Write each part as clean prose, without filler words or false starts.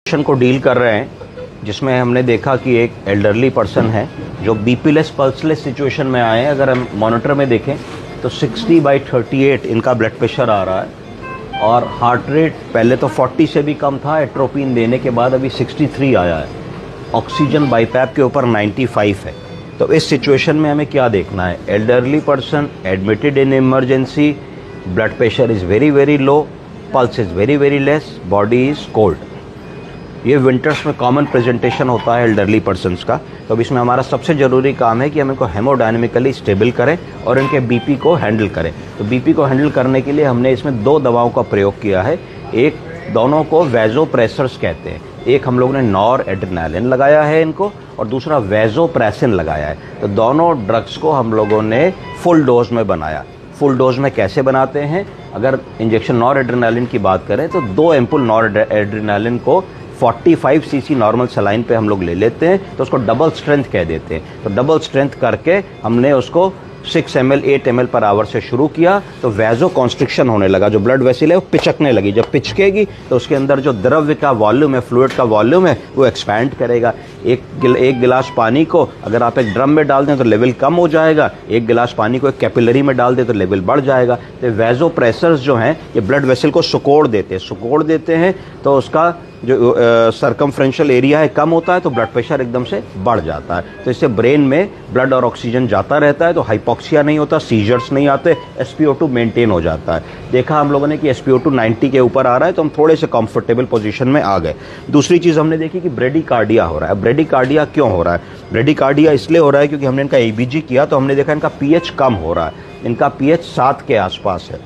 को डील कर रहे हैं जिसमें हमने देखा कि एक एल्डरली पर्सन है जो बीपीलेस पल्सलेस सिचुएशन में आए हैं। अगर हम मॉनिटर में देखें तो 60/38 इनका ब्लड प्रेशर आ रहा है और हार्ट रेट पहले तो 40 से भी कम था, एट्रोपिन देने के बाद अभी 63 आया है। ऑक्सीजन बाईपैप के ऊपर 95 है। तो इस सिचुएशन में हमें क्या देखना है? Elderly person admitted in emergency, blood pressure is very very low, pulse is very very less, body is cold. ये विंटर्स में कॉमन प्रेजेंटेशन होता है एल्डरली पर्सन्स का। तो अब इसमें हमारा सबसे ज़रूरी काम है कि हम इनको हेमोडायनेमिकली स्टेबल करें और इनके बीपी को हैंडल करें। तो बीपी को हैंडल करने के लिए हमने इसमें 2 दवाओं का प्रयोग किया है। एक, दोनों को वैज़ोप्रेसर्स कहते हैं। एक हम लोगों ने नॉर एड्रेनालिन लगाया है इनको और दूसरा वैज़ोप्रेसिन लगाया है। तो दोनों ड्रग्स को हम लोगों ने फुल डोज में बनाया। फुल डोज में कैसे बनाते हैं? अगर इंजेक्शन नॉर एड्रेनालिन की बात करें तो 2 एम्पुल नॉर एड्रेनालिन को 45 सीसी नॉर्मल सलाइन पे हम लोग ले लेते हैं, तो उसको डबल स्ट्रेंथ कह देते हैं। तो डबल स्ट्रेंथ करके हमने उसको 6 ml 8 ml पर आवर से शुरू किया। तो वैज़ो कॉन्स्ट्रिक्शन होने लगा, जो ब्लड वेसल है वो पिचकने लगी। जब पिचकेगी तो उसके अंदर जो द्रव्य का वॉल्यूम है, फ्लूइड का वॉल्यूम है, वो एक्सपैंड करेगा। एक गिलास पानी को अगर आप एक ड्रम में डाल दें तो लेवल कम हो जाएगा, एक गिलास पानी को एक कैपिलरी में डाल दें तो लेवल बढ़ जाएगा। तो वैज़ो प्रेसर्स जो हैं ये ब्लड वेसल को सुकोड़ देते हैं तो उसका जो सर्कमफ्रेंशियल एरिया है कम होता है, तो ब्लड प्रेशर एकदम से बढ़ जाता है। तो इससे ब्रेन में ब्लड और ऑक्सीजन जाता रहता है, तो हाइपोक्सिया नहीं होता, सीजर्स नहीं आते, SpO2 मेंटेन हो जाता है। देखा हम लोगों ने कि SpO2 90 के ऊपर आ रहा है, तो हम थोड़े से कंफर्टेबल पोजीशन में आ गए। दूसरी चीज़ हमने देखी कि ब्रेडिकार्डिया हो रहा है। ब्रेडिकार्डिया क्यों हो रहा है? ब्रेडिकार्डिया इसलिए हो रहा है क्योंकि हमने इनका EBG किया तो हमने देखा इनका pH कम हो रहा है। इनका pH 7 के आसपास है,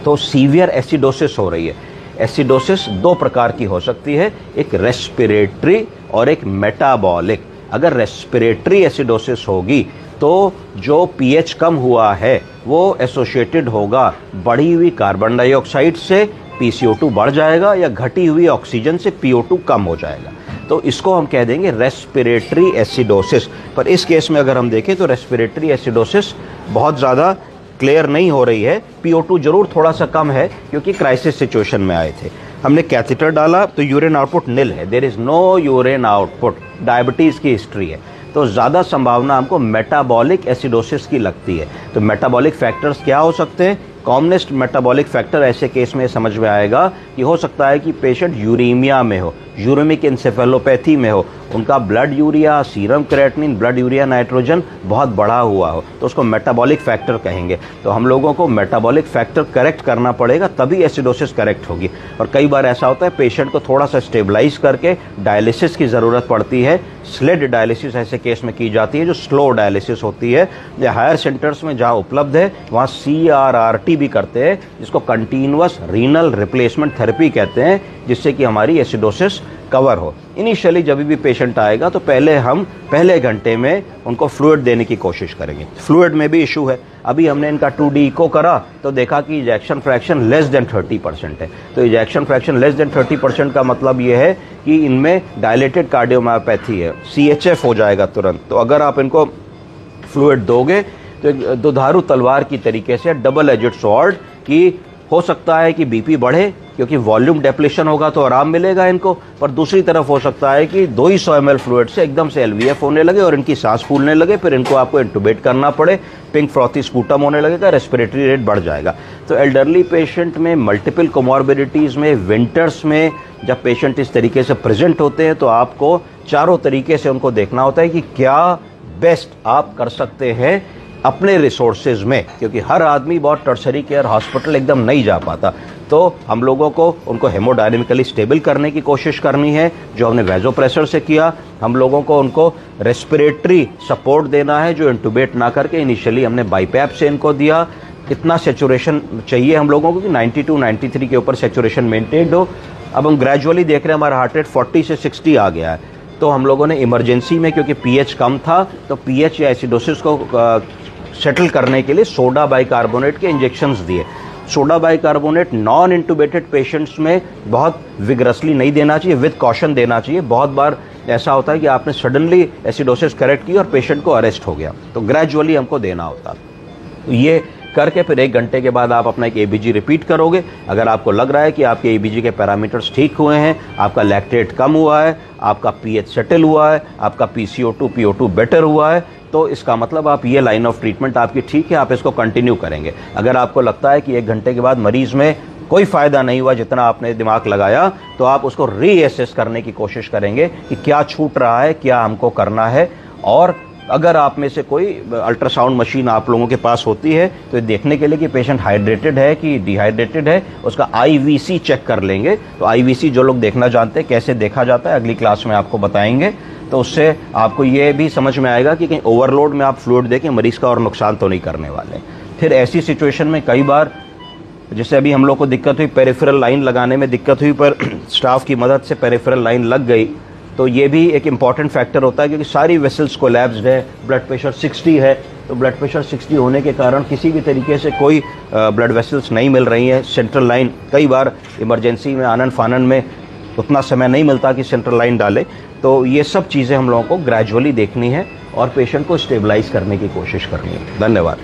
तो सीवियर एसिडोसिस हो रही है। एसिडोसिस 2 प्रकार की हो सकती है, एक रेस्पिरेटरी और एक मेटाबॉलिक। अगर रेस्पिरेटरी एसिडोसिस होगी तो जो pH कम हुआ है वो एसोसिएटेड होगा बढ़ी हुई कार्बन डाइऑक्साइड से, PCO2 बढ़ जाएगा, या घटी हुई ऑक्सीजन से PO2 कम हो जाएगा। तो इसको हम कह देंगे रेस्पिरेटरी एसिडोसिस। पर इस केस में अगर हम देखें तो रेस्पिरेटरी एसिडोसिस बहुत ज़्यादा क्लियर नहीं हो रही है। PO2 जरूर थोड़ा सा कम है क्योंकि क्राइसिस सिचुएशन में आए थे। हमने कैथेटर डाला तो यूरिन आउटपुट निल है, there is no urine output. Diabetes की हिस्ट्री है, तो ज़्यादा संभावना हमको मेटाबॉलिक एसिडोसिस की लगती है। तो मेटाबॉलिक फैक्टर्स क्या हो सकते हैं? कॉमनेस्ट मेटाबॉलिक फैक्टर ऐसे केस में समझ में आएगा कि हो सकता है कि पेशेंट यूरीमिया में हो, यूरेमिक इंसेफेलोपैथी में हो, उनका blood urea, serum creatinine, blood urea nitrogen बहुत बढ़ा हुआ हो, तो उसको मेटाबॉलिक फैक्टर कहेंगे। तो हम लोगों को मेटाबॉलिक फैक्टर करेक्ट करना पड़ेगा, तभी एसिडोसिस करेक्ट होगी। और कई बार ऐसा होता है पेशेंट को थोड़ा सा स्टेबलाइज करके डायलिसिस की ज़रूरत पड़ती है। स्लेड डायलिसिस ऐसे केस में की जाती है, जो स्लो डायलिसिस होती है। या हायर सेंटर्स में जहाँ उपलब्ध है वहाँ CRRT भी करते हैं, जिसको कंटिन्यूअस रीनल रिप्लेसमेंट थेरेपी कहते हैं, जिससे कि हमारी एसिडोसिस कवर हो। इनिशियली जब भी पेशेंट आएगा तो पहले घंटे में उनको फ्लूइड देने की कोशिश करेंगे। फ्लूइड में भी इशू है। अभी हमने इनका 2D इको करा तो देखा कि इजेक्शन फ्रैक्शन लेस देन 30% है। तो इजेक्शन फ्रैक्शन लेस देन 30% का मतलब ये है कि इनमें डायलेटेड कार्डियोमायोपैथी है, CHF हो जाएगा तुरंत। तो अगर आप इनको फ्लूइड दोगे तो एक दुधारू तलवार की तरीके से, डबल एजेड स्वॉर्ड, की हो सकता है कि बीपी बढ़े क्योंकि वॉल्यूम डेप्लेशन होगा तो आराम मिलेगा इनको, पर दूसरी तरफ हो सकता है कि 200 ml फ्लूइड से एकदम से LVF होने लगे और इनकी सांस फूलने लगे, फिर इनको आपको इंटुबेट करना पड़े, पिंक फ्रॉथी स्पूटम होने लगेगा, रेस्पिरेटरी रेट बढ़ जाएगा। तो एल्डरली पेशेंट में मल्टीपल कोमॉर्बिडिटीज़ में, विंटर्स में जब पेशेंट इस तरीके से प्रेजेंट होते हैं तो आपको चारों तरीके से उनको देखना होता है कि क्या बेस्ट आप कर सकते हैं अपने रिसोर्सेज में, क्योंकि हर आदमी बहुत टर्शरी केयर हॉस्पिटल एकदम नहीं जा पाता। तो हम लोगों को उनको हेमोडायनेमिकली स्टेबल करने की कोशिश करनी है, जो हमने वैज़ोप्रेसर से किया। हम लोगों को उनको रेस्पिरेटरी सपोर्ट देना है, जो इंटुबेट ना करके इनिशियली हमने बाईपैप से इनको दिया। इतना सेचुरेशन चाहिए हम लोगों को कि 92-93 के ऊपर सेचुरेशन मेंटेन्ड हो। अब हम ग्रेजुअली देख रहे हैं हमारा हार्ट रेट 40 से 60 आ गया है। तो हम लोगों ने इमरजेंसी में, क्योंकि pH कम था, तो pH या एसिडोसिस को सेटल करने के लिए सोडा बाइकार्बोनेट के इंजेक्शंस दिए। सोडा बाइकार्बोनेट नॉन इंटुबेटेड पेशेंट्स में बहुत विग्रसली नहीं देना चाहिए, विद कॉशन देना चाहिए। बहुत बार ऐसा होता है कि आपने सडनली एसिडोसिस करेक्ट की और पेशेंट को अरेस्ट हो गया, तो ग्रेजुअली हमको देना होता। तो ये करके फिर 1 घंटे के बाद आप अपना एक एबीजी रिपीट करोगे। अगर आपको लग रहा है कि आपके एबीजी के पैरामीटर्स ठीक हुए हैं, आपका लैक्टेट कम हुआ है, आपका पीएच सेटल हुआ है, आपका पीसीओ2 पीओ2 बेटर हुआ है, तो इसका मतलब आप ये लाइन ऑफ ट्रीटमेंट आपकी ठीक है, आप इसको कंटिन्यू करेंगे। अगर आपको लगता है कि 1 घंटे के बाद मरीज में कोई फ़ायदा नहीं हुआ जितना आपने दिमाग लगाया, तो आप उसको रीअसेस करने की कोशिश करेंगे कि क्या छूट रहा है, क्या हमको करना है। और अगर आप में से कोई अल्ट्रासाउंड मशीन आप लोगों के पास होती है तो देखने के लिए कि पेशेंट हाइड्रेटेड है कि डिहाइड्रेटेड है, उसका आईवीसी चेक कर लेंगे। तो आईवीसी जो लोग देखना जानते हैं कैसे देखा जाता है, अगली क्लास में आपको बताएंगे। तो उससे आपको ये भी समझ में आएगा कि कहीं ओवरलोड में आप फ्लूइड देके मरीज का और नुकसान तो नहीं करने वाले। फिर ऐसी सिचुएशन में कई बार जैसे अभी हम लोग को दिक्कत हुई, पेरिफेरल लाइन लगाने में दिक्कत हुई, पर स्टाफ की मदद से पेरिफेरल लाइन लग गई, तो ये भी एक इम्पॉर्टेंट फैक्टर होता है क्योंकि सारी वेसल्स कोलैप्स्ड है, ब्लड प्रेशर 60 है। तो ब्लड प्रेशर 60 होने के कारण किसी भी तरीके से कोई ब्लड वेसल्स नहीं मिल रही हैं। सेंट्रल लाइन कई बार इमरजेंसी में आनन फानन में उतना समय नहीं मिलता कि सेंट्रल लाइन डाले। तो ये सब चीज़ें हम लोगों को ग्रेजुअली देखनी है और पेशेंट को स्टेबलाइज करने की कोशिश करनी है। धन्यवाद।